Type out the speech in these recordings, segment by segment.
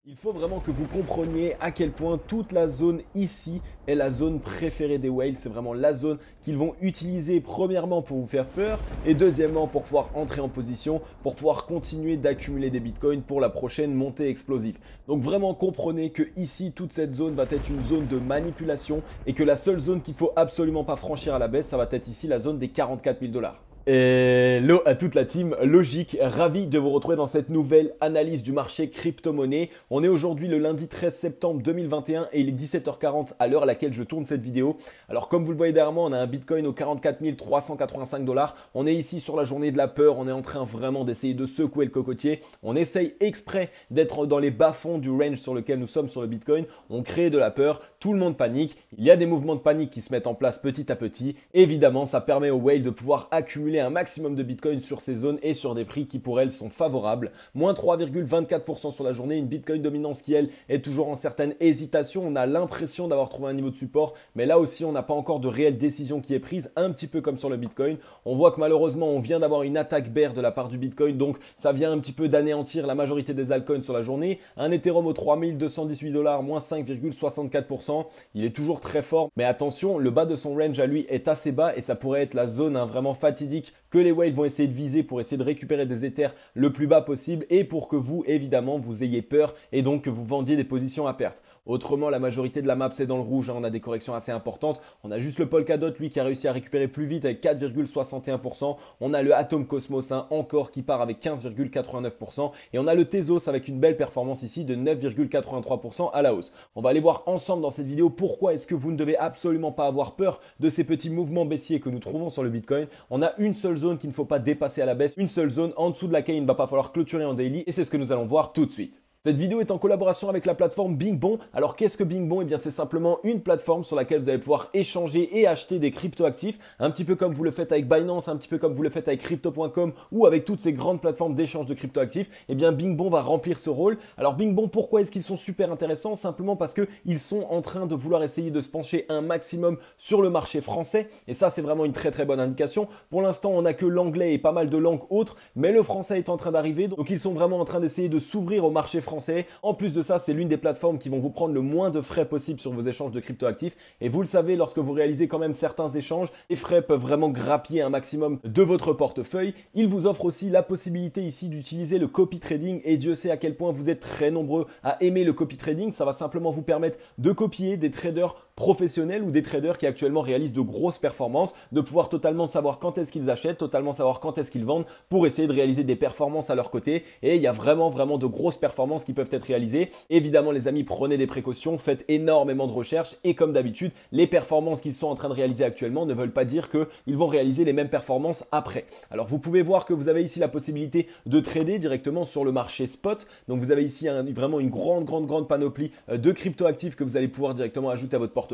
Il faut vraiment que vous compreniez à quel point toute la zone ici est la zone préférée des whales. C'est vraiment la zone qu'ils vont utiliser premièrement pour vous faire peur et deuxièmement pour pouvoir entrer en position, pour pouvoir continuer d'accumuler des bitcoins pour la prochaine montée explosive. Donc vraiment comprenez que ici toute cette zone va être une zone de manipulation et que la seule zone qu'il faut absolument pas franchir à la baisse, ça va être ici la zone des 44 000 $. Hello à toute la team Logique, ravi de vous retrouver dans cette nouvelle analyse du marché crypto-monnaie. On est aujourd'hui le lundi 13 septembre 2021 et il est 17h40 à l'heure à laquelle je tourne cette vidéo. Alors comme vous le voyez derrière moi, on a un Bitcoin aux 44 385 $. On est ici sur la journée de la peur, on est en train vraiment d'essayer de secouer le cocotier. On essaye exprès d'être dans les bas-fonds du range sur lequel nous sommes sur le Bitcoin. On crée de la peur, tout le monde panique. Il y a des mouvements de panique qui se mettent en place petit à petit. Évidemment, ça permet aux whales de pouvoir accumuler un maximum de Bitcoin sur ces zones et sur des prix qui pour elles sont favorables. Moins 3,24% sur la journée, une Bitcoin dominance qui elle est toujours en certaine hésitation. On a l'impression d'avoir trouvé un niveau de support, mais là aussi on n'a pas encore de réelle décision qui est prise, un petit peu comme sur le Bitcoin. On voit que malheureusement on vient d'avoir une attaque bear de la part du Bitcoin, donc ça vient un petit peu d'anéantir la majorité des altcoins sur la journée. Un Ethereum aux 3218 $, moins 5,64%. Il est toujours très fort, mais attention, le bas de son range à lui est assez bas et ça pourrait être la zone vraiment fatidique que les whales vont essayer de viser pour essayer de récupérer des ethers le plus bas possible et pour que vous, évidemment, vous ayez peur et donc que vous vendiez des positions à perte. Autrement, la majorité de la map, c'est dans le rouge. On a des corrections assez importantes. On a juste le Polkadot, lui, qui a réussi à récupérer plus vite avec 4,61%. On a le Atom Cosmos, encore qui part avec 15,89%. Et on a le Tezos avec une belle performance ici de 9,83% à la hausse. On va aller voir ensemble dans cette vidéo pourquoi est-ce que vous ne devez absolument pas avoir peur de ces petits mouvements baissiers que nous trouvons sur le Bitcoin. On a une seule zone qu'il ne faut pas dépasser à la baisse. Une seule zone en dessous de laquelle il ne va pas falloir clôturer en daily. Et c'est ce que nous allons voir tout de suite. Cette vidéo est en collaboration avec la plateforme BingBon. Alors qu'est-ce que BingBon? Eh bien c'est simplement une plateforme sur laquelle vous allez pouvoir échanger et acheter des crypto-actifs, un petit peu comme vous le faites avec Binance, un petit peu comme vous le faites avec Crypto.com ou avec toutes ces grandes plateformes d'échange de crypto-actifs. Eh bien BingBon va remplir ce rôle. Alors BingBon, pourquoi est-ce qu'ils sont super intéressants? Simplement parce qu'ils sont en train de vouloir essayer de se pencher un maximum sur le marché français. Et ça c'est vraiment une très très bonne indication. Pour l'instant on n'a que l'anglais et pas mal de langues autres, mais le français est en train d'arriver. Donc ils sont vraiment en train d'essayer de s'ouvrir au marché français. En plus de ça, c'est l'une des plateformes qui vont vous prendre le moins de frais possible sur vos échanges de crypto-actifs. Et vous le savez, lorsque vous réalisez quand même certains échanges, les frais peuvent vraiment grappiller un maximum de votre portefeuille. Ils vous offrent aussi la possibilité ici d'utiliser le copy trading. Et Dieu sait à quel point vous êtes très nombreux à aimer le copy trading. Ça va simplement vous permettre de copier des traders professionnels ou des traders qui actuellement réalisent de grosses performances, de pouvoir totalement savoir quand est-ce qu'ils achètent, totalement savoir quand est-ce qu'ils vendent pour essayer de réaliser des performances à leur côté. Et il y a vraiment de grosses performances qui peuvent être réalisées. Évidemment les amis, prenez des précautions, faites énormément de recherches et comme d'habitude, les performances qu'ils sont en train de réaliser actuellement ne veulent pas dire qu'ils vont réaliser les mêmes performances après. Alors vous pouvez voir que vous avez ici la possibilité de trader directement sur le marché spot. Donc vous avez ici vraiment une grande panoplie de crypto-actifs que vous allez pouvoir directement ajouter à votre portefeuille.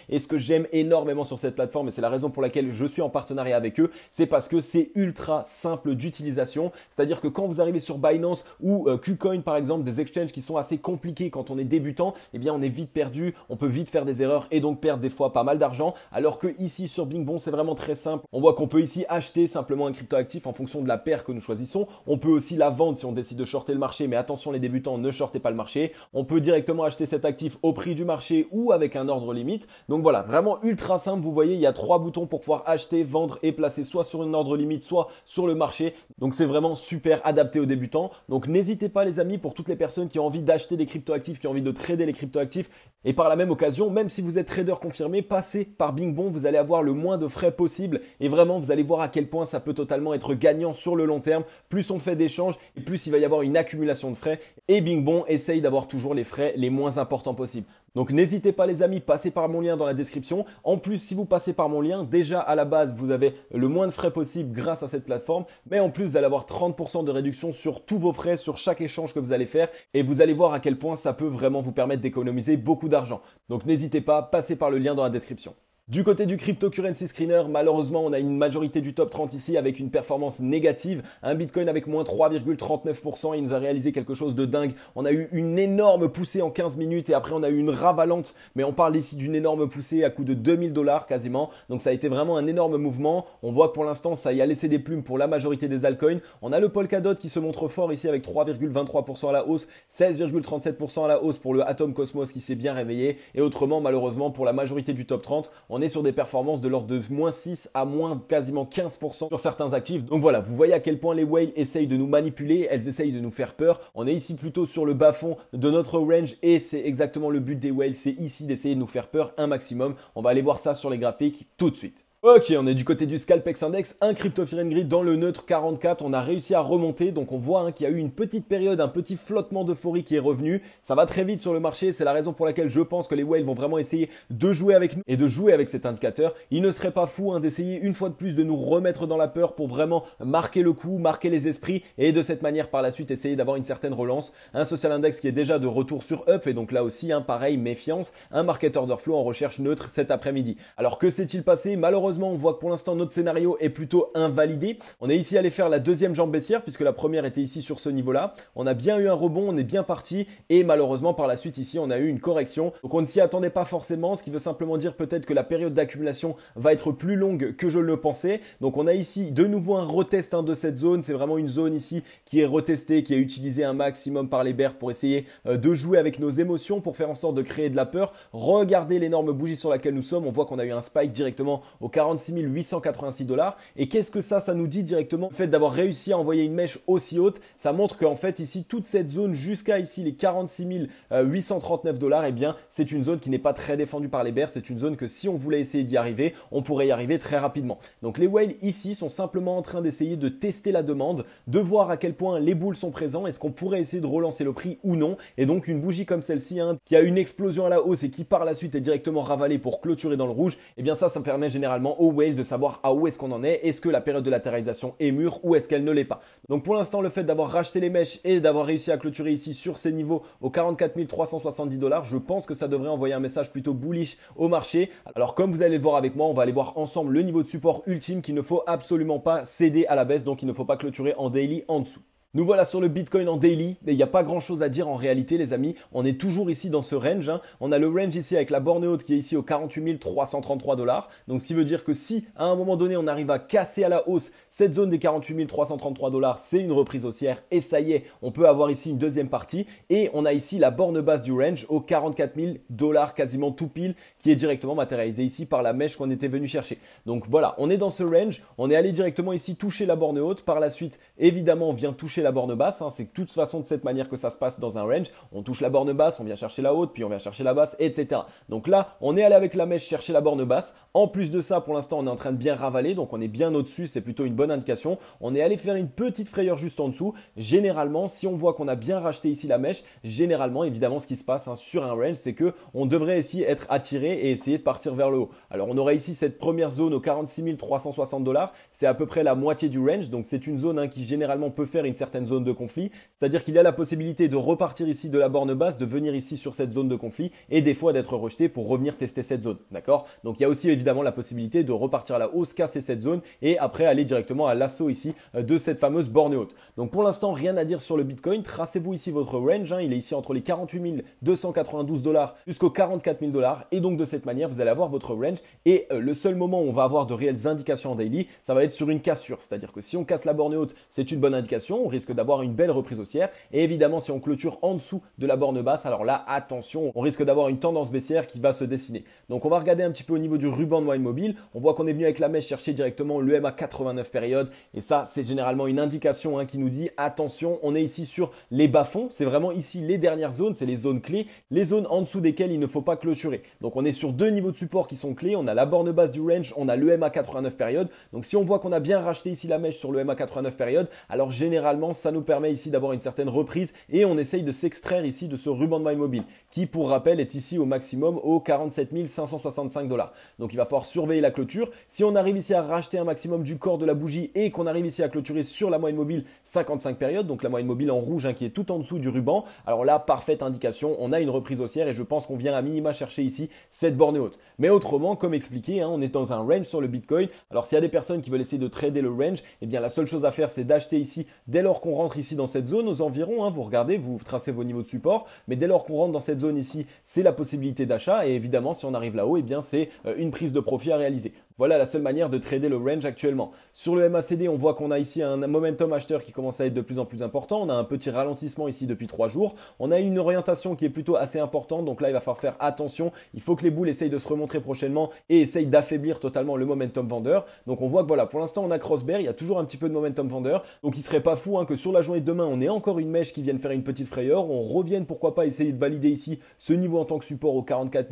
Et ce que j'aime énormément sur cette plateforme, et c'est la raison pour laquelle je suis en partenariat avec eux, c'est parce que c'est ultra simple d'utilisation. C'est-à-dire que quand vous arrivez sur Binance ou KuCoin par exemple, des exchanges qui sont assez compliqués quand on est débutant, eh bien on est vite perdu, on peut vite faire des erreurs et donc perdre des fois pas mal d'argent. Alors que ici sur BingBon, c'est vraiment très simple. On voit qu'on peut ici acheter simplement un crypto-actif en fonction de la paire que nous choisissons. On peut aussi la vendre si on décide de shorter le marché, mais attention les débutants, ne shortez pas le marché. On peut directement acheter cet actif au prix du marché ou avec un ordre limite. Donc voilà, vraiment ultra simple. Vous voyez, il y a 3 boutons pour pouvoir acheter, vendre et placer soit sur une ordre limite, soit sur le marché. Donc c'est vraiment super adapté aux débutants. Donc n'hésitez pas les amis, pour toutes les personnes qui ont envie d'acheter des crypto-actifs, qui ont envie de trader les crypto-actifs. Et par la même occasion, même si vous êtes trader confirmé, passez par BingBon, vous allez avoir le moins de frais possible. Et vraiment, vous allez voir à quel point ça peut totalement être gagnant sur le long terme. Plus on fait d'échanges, et plus il va y avoir une accumulation de frais. Et BingBon essaye d'avoir toujours les frais les moins importants possibles. Donc n'hésitez pas les amis, passez par mon lien dans la description. En plus, si vous passez par mon lien, déjà à la base, vous avez le moins de frais possible grâce à cette plateforme. Mais en plus, vous allez avoir 30% de réduction sur tous vos frais, sur chaque échange que vous allez faire. Et vous allez voir à quel point ça peut vraiment vous permettre d'économiser beaucoup d'argent. Donc n'hésitez pas, passez par le lien dans la description. Du côté du cryptocurrency screener, malheureusement, on a une majorité du top 30 ici avec une performance négative. Un Bitcoin avec moins 3,39%, il nous a réalisé quelque chose de dingue. On a eu une énorme poussée en 15 minutes et après on a eu une ravalante. Mais on parle ici d'une énorme poussée à coût de 2000 $ quasiment. Donc ça a été vraiment un énorme mouvement. On voit que pour l'instant, ça y a laissé des plumes pour la majorité des altcoins. On a le Polkadot qui se montre fort ici avec 3,23% à la hausse, 16,37% à la hausse pour le Atom Cosmos qui s'est bien réveillé. Et autrement, malheureusement, pour la majorité du top 30, on est sur des performances de l'ordre de moins 6 à moins quasiment 15% sur certains actifs. Donc voilà, vous voyez à quel point les whales essayent de nous manipuler, elles essayent de nous faire peur. On est ici plutôt sur le bas-fond de notre range et c'est exactement le but des whales, c'est ici d'essayer de nous faire peur un maximum. On va aller voir ça sur les graphiques tout de suite. Ok, on est du côté du Scalpex Index, un Crypto Fear and Greed dans le neutre 44, on a réussi à remonter, donc on voit qu'il y a eu une petite période, un petit flottement d'euphorie qui est revenu, ça va très vite sur le marché, c'est la raison pour laquelle je pense que les whales vont vraiment essayer de jouer avec nous et de jouer avec cet indicateur. Il ne serait pas fou d'essayer une fois de plus de nous remettre dans la peur pour vraiment marquer le coup, marquer les esprits et de cette manière par la suite essayer d'avoir une certaine relance. Un Social Index qui est déjà de retour sur up et donc là aussi, pareil, méfiance, un Market Order Flow en recherche neutre cet après-midi. Alors que s'est-il passé? Malheureusement, on voit que pour l'instant notre scénario est plutôt invalidé. On est ici allé faire la deuxième jambe baissière puisque la première était ici sur ce niveau-là. On a bien eu un rebond, on est bien parti et malheureusement par la suite ici on a eu une correction. Donc on ne s'y attendait pas forcément, ce qui veut simplement dire peut-être que la période d'accumulation va être plus longue que je le pensais. Donc on a ici de nouveau un retest de cette zone. C'est vraiment une zone ici qui est retestée, qui est utilisée un maximum par les bears pour essayer de jouer avec nos émotions, pour faire en sorte de créer de la peur. Regardez l'énorme bougie sur laquelle nous sommes. On voit qu'on a eu un spike directement au 46 886 $. Et qu'est-ce que ça nous dit directement? Le fait d'avoir réussi à envoyer une mèche aussi haute, ça montre qu'en fait ici, toute cette zone jusqu'à ici les 46 839 $, eh bien c'est une zone qui n'est pas très défendue par les bears. C'est une zone que si on voulait essayer d'y arriver, on pourrait y arriver très rapidement. Donc les whales ici sont simplement en train d'essayer de tester la demande, de voir à quel point les bulls sont présents, est-ce qu'on pourrait essayer de relancer le prix ou non. Et donc une bougie comme celle-ci qui a une explosion à la hausse et qui par la suite est directement ravalée pour clôturer dans le rouge, eh bien ça permet généralement aux whales de savoir à où est-ce qu'on en est, est-ce que la période de latéralisation est mûre ou est-ce qu'elle ne l'est pas. Donc pour l'instant, le fait d'avoir racheté les mèches et d'avoir réussi à clôturer ici sur ces niveaux aux 44 370 $, je pense que ça devrait envoyer un message plutôt bullish au marché. Alors comme vous allez le voir avec moi, on va aller voir ensemble le niveau de support ultime qu'il ne faut absolument pas céder à la baisse, donc il ne faut pas clôturer en daily en dessous. Nous voilà sur le Bitcoin en daily et il n'y a pas grand chose à dire en réalité les amis, on est toujours ici dans ce range, On a le range ici avec la borne haute qui est ici aux 48 333 $, donc ce qui veut dire que si à un moment donné on arrive à casser à la hausse cette zone des 48 333 $, c'est une reprise haussière et ça y est, on peut avoir ici une deuxième partie et on a ici la borne basse du range aux 44 000 $ quasiment tout pile qui est directement matérialisée ici par la mèche qu'on était venu chercher. Donc voilà, on est dans ce range, on est allé directement ici toucher la borne haute, par la suite évidemment on vient toucher la borne basse, c'est de toute façon de cette manière que ça se passe dans un range, on touche la borne basse, on vient chercher la haute, puis on vient chercher la basse, etc. Donc là, on est allé avec la mèche chercher la borne basse, en plus de ça, pour l'instant, on est en train de bien ravaler, donc on est bien au-dessus, c'est plutôt une bonne indication. On est allé faire une petite frayeur juste en dessous. Généralement, si on voit qu'on a bien racheté ici la mèche, généralement, évidemment, ce qui se passe sur un range, c'est que on devrait essayer être attiré et essayer de partir vers le haut. Alors, on aurait ici cette première zone aux 46 360 $, c'est à peu près la moitié du range, donc c'est une zone qui généralement peut faire une certaine zone de conflit, c'est-à-dire qu'il y a la possibilité de repartir ici de la borne basse, de venir ici sur cette zone de conflit et des fois d'être rejeté pour revenir tester cette zone, d'accord? Donc il y a aussi évidemment la possibilité de repartir à la hausse, casser cette zone et après aller directement à l'assaut ici de cette fameuse borne haute. Donc pour l'instant rien à dire sur le Bitcoin, tracez-vous ici votre range, il est ici entre les 48 292 $ jusqu'aux 44 000 $ et donc de cette manière vous allez avoir votre range et le seul moment où on va avoir de réelles indications en daily, ça va être sur une cassure, c'est-à-dire que si on casse la borne haute, c'est une bonne indication, on risque d'avoir une belle reprise haussière et évidemment si on clôture en dessous de la borne basse, alors là attention, on risque d'avoir une tendance baissière qui va se dessiner. Donc on va regarder un petit peu au niveau du ruban de moyenne mobile, on voit qu'on est venu avec la mèche chercher directement le MA 89 période et ça c'est généralement une indication qui nous dit attention, on est ici sur les bas-fonds, c'est vraiment ici les dernières zones, c'est les zones clés, les zones en dessous desquelles il ne faut pas clôturer. Donc on est sur deux niveaux de support qui sont clés, on a la borne basse du range, on a le MA 89 période, donc si on voit qu'on a bien racheté ici la mèche sur le MA 89 période, alors généralement évidemment, ça nous permet ici d'avoir une certaine reprise et on essaye de s'extraire ici de ce ruban de maille mobile qui, pour rappel, est ici au maximum aux 47 565 $. Donc il va falloir surveiller la clôture. Si on arrive ici à racheter un maximum du corps de la bougie et qu'on arrive ici à clôturer sur la moyenne mobile 55 périodes, donc la moyenne mobile en rouge qui est tout en dessous du ruban, alors là, parfaite indication, on a une reprise haussière et je pense qu'on vient à minima chercher ici cette borne haute. Mais autrement, comme expliqué, on est dans un range sur le Bitcoin. Alors s'il y a des personnes qui veulent essayer de trader le range, eh bien la seule chose à faire, c'est d'acheter ici dès lors qu'on rentre ici dans cette zone aux environs. Vous regardez, vous tracez vos niveaux de support, mais dès lors qu'on rentre dans cette zone ici, c'est la possibilité d'achat et évidemment, si on arrive là-haut, eh bien c'est une prise de profit à réaliser. Voilà la seule manière de trader le range actuellement. Sur le MACD, on voit qu'on a ici un momentum acheteur qui commence à être de plus en plus important. On a un petit ralentissement ici depuis 3 jours. On a une orientation qui est plutôt assez importante. Donc là, il va falloir faire attention. Il faut que les boules essayent de se remontrer prochainement et essayent d'affaiblir totalement le momentum vendeur. Donc on voit que voilà, pour l'instant, on a crossbear. Il y a toujours un petit peu de momentum vendeur. Donc il ne serait pas fou que sur la journée de demain, on ait encore une mèche qui vienne faire une petite frayeur. On revienne, pourquoi pas, essayer de valider ici ce niveau en tant que support aux 44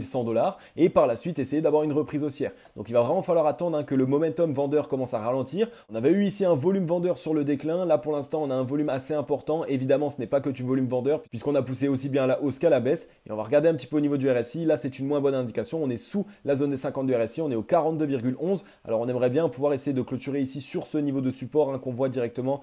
100 $. Et par la suite, essayer d'avoir une reprise haussière. Donc il va vraiment falloir attendre que le momentum vendeur commence à ralentir. On avait eu ici un volume vendeur sur le déclin. Là, pour l'instant, on a un volume assez important. Évidemment, ce n'est pas que du volume vendeur puisqu'on a poussé aussi bien à la hausse qu'à la baisse. Et on va regarder un petit peu au niveau du RSI. Là, c'est une moins bonne indication. On est sous la zone des 50 du RSI. On est au 42,11. Alors, on aimerait bien pouvoir essayer de clôturer ici sur ce niveau de support qu'on voit directement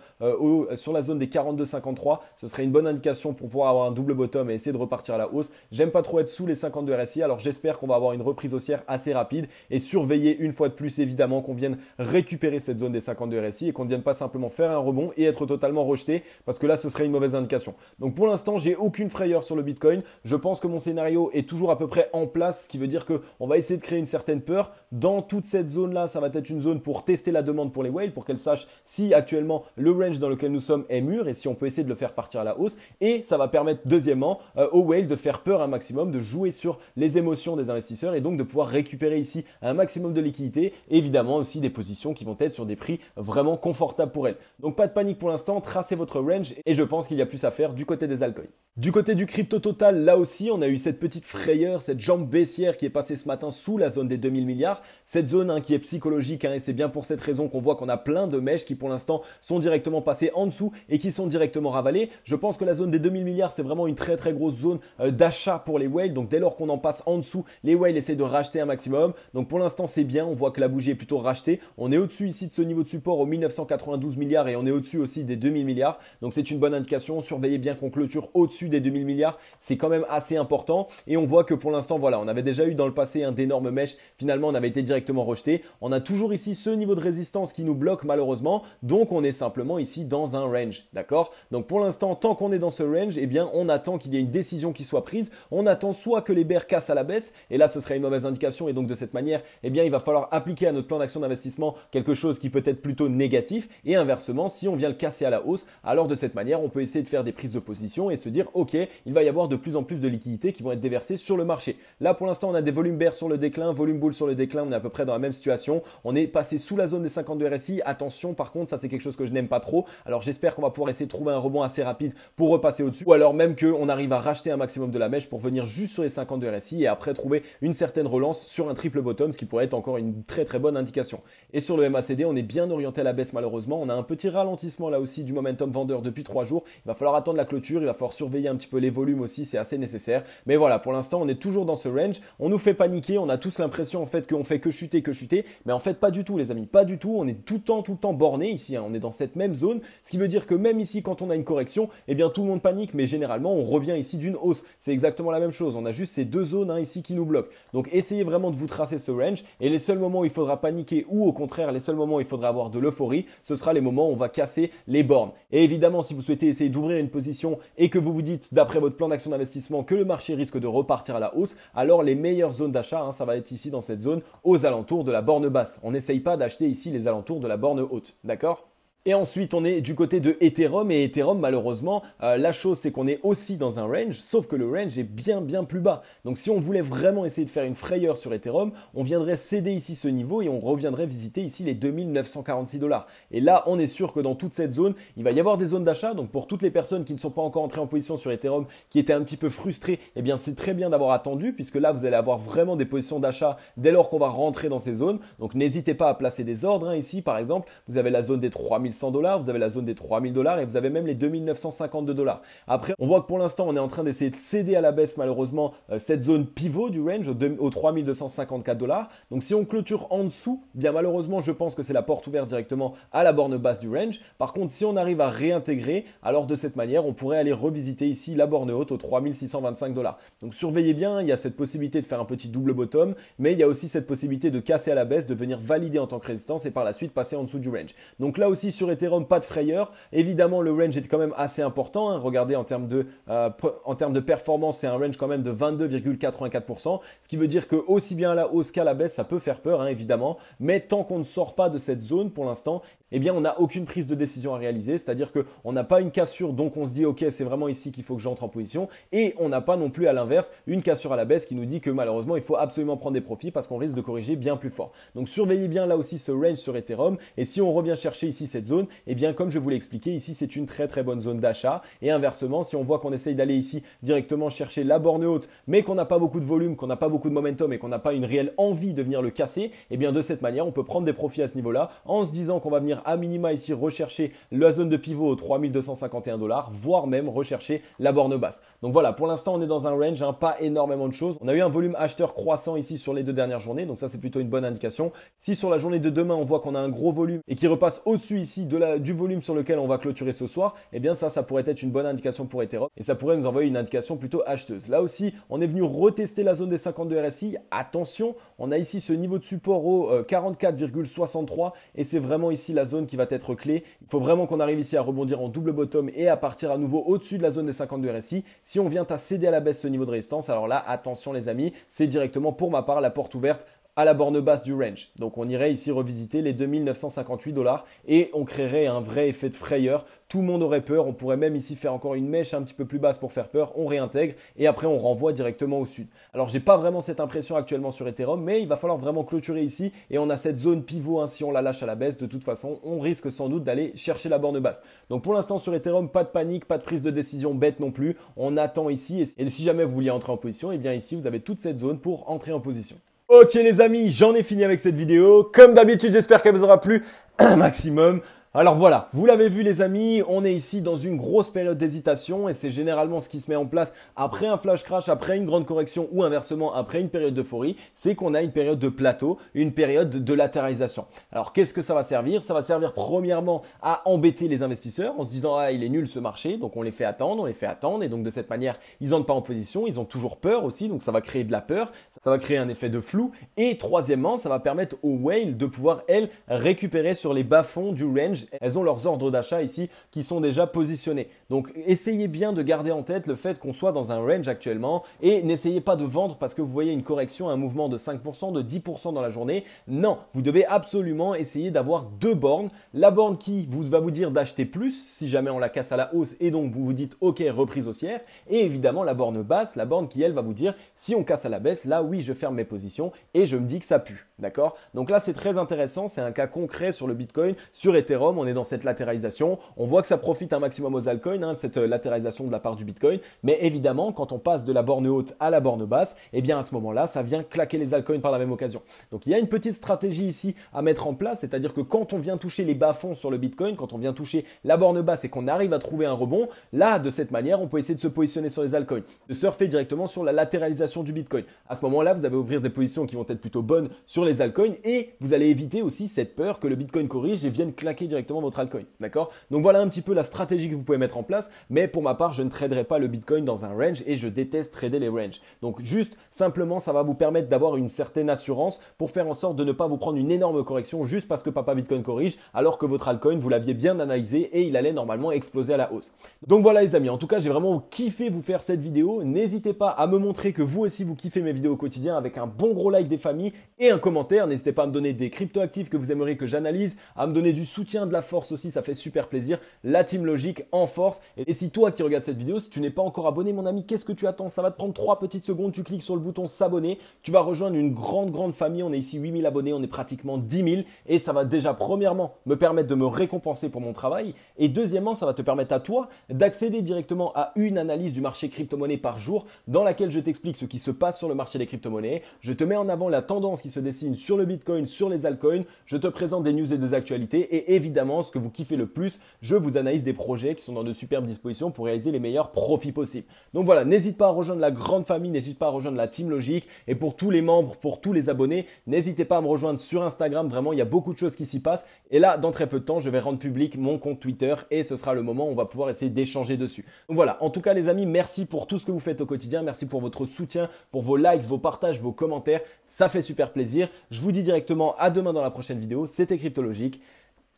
sur la zone des 42,53. Ce serait une bonne indication pour pouvoir avoir un double bottom et essayer de repartir à la hausse. J'aime pas trop être sous les 50 de RSI. Alors, j'espère qu'on va avoir une reprise haussière assez rapide et surveiller une fois de plus évidemment qu'on vienne récupérer cette zone des 52 RSI et qu'on ne vienne pas simplement faire un rebond et être totalement rejeté parce que là ce serait une mauvaise indication. Donc pour l'instant j'ai aucune frayeur sur le Bitcoin. Je pense que mon scénario est toujours à peu près en place, ce qui veut dire qu'on va essayer de créer une certaine peur. Dans toute cette zone là, ça va être une zone pour tester la demande pour les whales, pour qu'elles sachent si actuellement le range dans lequel nous sommes est mûr et si on peut essayer de le faire partir à la hausse. Et ça va permettre deuxièmement aux whales de faire peur un maximum, de jouer sur les émotions des investisseurs et donc de pouvoir récupérer ici un maximum de liquidité. Évidemment aussi des positions qui vont être sur des prix vraiment confortables pour elles. Donc pas de panique pour l'instant, tracez votre range et je pense qu'il y a plus à faire du côté des altcoins. Du côté du crypto total, là aussi on a eu cette petite frayeur, cette jambe baissière qui est passée ce matin sous la zone des 2000 milliards. Cette zone qui est psychologique et c'est bien pour cette raison qu'on voit qu'on a plein de mèches qui pour l'instant sont directement passées en dessous et qui sont directement ravalées. Je pense que la zone des 2000 milliards c'est vraiment une très très grosse zone d'achat pour les whales. Donc dès lors qu'on en passe en dessous, les whales essaient de racheter un maximum. Donc pour l'instant c'est bien, on voit que la bougie est plutôt rachetée. On est au-dessus ici de ce niveau de support aux 1992 milliards et on est au-dessus aussi des 2000 milliards. Donc c'est une bonne indication. Surveillez bien qu'on clôture au-dessus des 2000 milliards. C'est quand même assez important. Et on voit que pour l'instant, voilà, on avait déjà eu dans le passé d'énormes mèches. Finalement, on avait été directement rejeté. On a toujours ici ce niveau de résistance qui nous bloque malheureusement. Donc on est simplement ici dans un range. D'accord? Donc pour l'instant, tant qu'on est dans ce range, eh bien on attend qu'il y ait une décision qui soit prise. On attend soit que les bears cassent à la baisse. Et là, ce serait une mauvaise indication. Et donc de cette manière, eh bien il va falloir appliquer à notre plan d'action d'investissement quelque chose qui peut être plutôt négatif et inversement si on vient le casser à la hausse, alors de cette manière on peut essayer de faire des prises de position et se dire ok, il va y avoir de plus en plus de liquidités qui vont être déversées sur le marché. Là pour l'instant on a des volumes bear sur le déclin, volume bull sur le déclin, on est à peu près dans la même situation, on est passé sous la zone des 52 RSI, attention par contre ça c'est quelque chose que je n'aime pas trop, alors j'espère qu'on va pouvoir essayer de trouver un rebond assez rapide pour repasser au-dessus ou alors même qu'on arrive à racheter un maximum de la mèche pour venir juste sur les 52 RSI et après trouver une certaine relance sur un triple bottom, ce qui pourrait être encore une très très bonne indication. Et sur le MACD, on est bien orienté à la baisse malheureusement. On a un petit ralentissement là aussi du momentum vendeur depuis 3 jours. Il va falloir attendre la clôture, il va falloir surveiller un petit peu les volumes aussi, c'est assez nécessaire. Mais voilà, pour l'instant, on est toujours dans ce range. On nous fait paniquer, on a tous l'impression en fait qu'on fait que chuter, mais en fait pas du tout les amis, pas du tout. On est tout le temps borné ici, on est dans cette même zone, ce qui veut dire que même ici quand on a une correction, eh bien tout le monde panique, mais généralement on revient ici d'une hausse. C'est exactement la même chose, on a juste ces deux zones ici qui nous bloquent. Donc essayez vraiment de vous tracer ce range et les seuls moments où il faudra paniquer ou au contraire les seuls moments où il faudra avoir de l'euphorie, ce sera les moments où on va casser les bornes. Et évidemment, si vous souhaitez essayer d'ouvrir une position et que vous vous dites d'après votre plan d'action d'investissement que le marché risque de repartir à la hausse, alors les meilleures zones d'achat, ça va être ici dans cette zone aux alentours de la borne basse. On n'essaye pas d'acheter ici les alentours de la borne haute, d'accord ? Et ensuite, on est du côté de Ethereum et Ethereum, malheureusement, la chose c'est qu'on est aussi dans un range, sauf que le range est bien plus bas. Donc si on voulait vraiment essayer de faire une frayeur sur Ethereum, on viendrait céder ici ce niveau et on reviendrait visiter ici les 2946 $. Et là, on est sûr que dans toute cette zone, il va y avoir des zones d'achat. Donc pour toutes les personnes qui ne sont pas encore entrées en position sur Ethereum, qui étaient un petit peu frustrées, eh bien c'est très bien d'avoir attendu puisque là, vous allez avoir vraiment des positions d'achat dès lors qu'on va rentrer dans ces zones. Donc n'hésitez pas à placer des ordres. Ici, par exemple, vous avez la zone des 3500 3100 $, vous avez la zone des 3000 $ et vous avez même les 2952 $. Après, on voit que pour l'instant, on est en train d'essayer de céder à la baisse malheureusement cette zone pivot du range aux 3254 $. Donc si on clôture en dessous, bien malheureusement, je pense que c'est la porte ouverte directement à la borne basse du range. Par contre, si on arrive à réintégrer, alors de cette manière, on pourrait aller revisiter ici la borne haute aux 3625 $. Donc surveillez bien, il y a cette possibilité de faire un petit double bottom, mais il y a aussi cette possibilité de casser à la baisse, de venir valider en tant que résistance et par la suite passer en dessous du range. Donc là aussi sur Ethereum, pas de frayeur. Évidemment, le range est quand même assez important. Hein. Regardez en termes de performance, c'est un range quand même de 22,84%, ce qui veut dire que aussi bien à la hausse qu'à la baisse, ça peut faire peur, hein, évidemment. Mais tant qu'on ne sort pas de cette zone pour l'instant, eh bien on n'a aucune prise de décision à réaliser, c'est-à-dire qu'on n'a pas une cassure, donc on se dit ok c'est vraiment ici qu'il faut que j'entre en position, et on n'a pas non plus à l'inverse une cassure à la baisse qui nous dit que malheureusement il faut absolument prendre des profits parce qu'on risque de corriger bien plus fort. Donc surveillez bien là aussi ce range sur Ethereum, et si on revient chercher ici cette zone, eh bien comme je vous l'ai expliqué, ici c'est une très très bonne zone d'achat, et inversement si on voit qu'on essaye d'aller ici directement chercher la borne haute, mais qu'on n'a pas beaucoup de volume, qu'on n'a pas beaucoup de momentum et qu'on n'a pas une réelle envie de venir le casser, eh bien de cette manière on peut prendre des profits à ce niveau-là en se disant qu'on va venir à minima ici rechercher la zone de pivot aux 3251 $, voire même rechercher la borne basse. Donc voilà, pour l'instant on est dans un range, hein, pas énormément de choses. On a eu un volume acheteur croissant ici sur les 2 dernières journées, donc ça c'est plutôt une bonne indication. Si sur la journée de demain on voit qu'on a un gros volume et qui repasse au-dessus ici du volume sur lequel on va clôturer ce soir, eh bien ça pourrait être une bonne indication pour Ethereum et ça pourrait nous envoyer une indication plutôt acheteuse. Là aussi, on est venu retester la zone des 52 RSI. Attention, on a ici ce niveau de support au 44,63 et c'est vraiment ici la zone qui va être clé. Il faut vraiment qu'on arrive ici à rebondir en double bottom et à partir à nouveau au-dessus de la zone des 52 RSI. Si on vient à céder à la baisse ce niveau de résistance, alors là, attention les amis, c'est directement pour ma part la porte ouverte à la borne basse du range. Donc on irait ici revisiter les 2958 $ et on créerait un vrai effet de frayeur. Tout le monde aurait peur, on pourrait même ici faire encore une mèche un petit peu plus basse pour faire peur, on réintègre et après on renvoie directement au sud. Alors j'ai pas vraiment cette impression actuellement sur Ethereum, mais il va falloir vraiment clôturer ici et on a cette zone pivot, hein, si on la lâche à la baisse, de toute façon on risque sans doute d'aller chercher la borne basse. Donc pour l'instant sur Ethereum, pas de panique, pas de prise de décision bête non plus, on attend ici et si jamais vous vouliez entrer en position, et bien ici vous avez toute cette zone pour entrer en position. Ok les amis, j'en ai fini avec cette vidéo. Comme d'habitude, j'espère qu'elle vous aura plu un maximum. Alors voilà, vous l'avez vu les amis, on est ici dans une grosse période d'hésitation et c'est généralement ce qui se met en place après un flash crash, après une grande correction ou inversement après une période d'euphorie, c'est qu'on a une période de plateau, une période de latéralisation. Alors qu'est-ce que ça va servir? Ça va servir premièrement à embêter les investisseurs en se disant ah il est nul ce marché, donc on les fait attendre et donc de cette manière ils n'entrent pas en position, ils ont toujours peur aussi, donc ça va créer de la peur, ça va créer un effet de flou et troisièmement ça va permettre aux whales de pouvoir elles récupérer sur les bas-fonds du range. Elles ont leurs ordres d'achat ici qui sont déjà positionnés. Donc essayez bien de garder en tête le fait qu'on soit dans un range actuellement et n'essayez pas de vendre parce que vous voyez une correction, un mouvement de 5%, de 10% dans la journée. Non, vous devez absolument essayer d'avoir deux bornes. La borne qui va vous dire d'acheter plus si jamais on la casse à la hausse et donc vous vous dites ok reprise haussière, et évidemment la borne basse, la borne qui elle va vous dire si on casse à la baisse, là oui je ferme mes positions et je me dis que ça pue. D'accord? Donc là c'est très intéressant, c'est un cas concret sur le Bitcoin, sur Ethereum, on est dans cette latéralisation, on voit que ça profite un maximum aux altcoins, hein, cette latéralisation de la part du Bitcoin, mais évidemment quand on passe de la borne haute à la borne basse, et bien à ce moment-là ça vient claquer les altcoins par la même occasion. Donc il y a une petite stratégie ici à mettre en place, c'est-à-dire que quand on vient toucher les bas-fonds sur le Bitcoin, quand on vient toucher la borne basse et qu'on arrive à trouver un rebond, là de cette manière on peut essayer de se positionner sur les altcoins, de surfer directement sur la latéralisation du Bitcoin. À ce moment-là vous allez ouvrir des positions qui vont être plutôt bonnes sur les altcoins et vous allez éviter aussi cette peur que le Bitcoin corrige et vienne claquer directement votre altcoin. D'accord? Donc voilà un petit peu la stratégie que vous pouvez mettre en place, mais pour ma part, je ne traderai pas le Bitcoin dans un range et je déteste trader les ranges. Donc juste simplement, ça va vous permettre d'avoir une certaine assurance pour faire en sorte de ne pas vous prendre une énorme correction juste parce que papa Bitcoin corrige alors que votre altcoin, vous l'aviez bien analysé et il allait normalement exploser à la hausse. Donc voilà les amis, en tout cas, j'ai vraiment kiffé vous faire cette vidéo. N'hésitez pas à me montrer que vous aussi vous kiffez mes vidéos au quotidien avec un bon gros like des familles et un commentaire. N'hésitez pas à me donner des crypto-actifs que vous aimeriez que j'analyse, à me donner du soutien, de la force aussi, ça fait super plaisir. La team logique en force. Et si toi qui regardes cette vidéo, si tu n'es pas encore abonné mon ami, qu'est-ce que tu attends? Ça va te prendre 3 petites secondes, tu cliques sur le bouton s'abonner, tu vas rejoindre une grande famille, on est ici 8000 abonnés, on est pratiquement 10 000 et ça va déjà premièrement me permettre de me récompenser pour mon travail et deuxièmement ça va te permettre à toi d'accéder directement à une analyse du marché crypto-monnaie par jour dans laquelle je t'explique ce qui se passe sur le marché des crypto-monnaies, je te mets en avant la tendance qui se dessine investing sur le Bitcoin, sur les altcoins. Je te présente des news et des actualités. Et évidemment, ce que vous kiffez le plus, je vous analyse des projets qui sont dans de superbes dispositions pour réaliser les meilleurs profits possibles. Donc voilà, n'hésite pas à rejoindre la grande famille, n'hésite pas à rejoindre la Team Logique. Et pour tous les membres, pour tous les abonnés, n'hésitez pas à me rejoindre sur Instagram. Vraiment, il y a beaucoup de choses qui s'y passent. Et là, dans très peu de temps, je vais rendre public mon compte Twitter et ce sera le moment où on va pouvoir essayer d'échanger dessus. Donc voilà, en tout cas les amis, merci pour tout ce que vous faites au quotidien. Merci pour votre soutien, pour vos likes, vos partages, vos commentaires. Ça fait super plaisir. Je vous dis directement à demain dans la prochaine vidéo. C'était Cryptologique.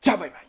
Ciao, bye bye.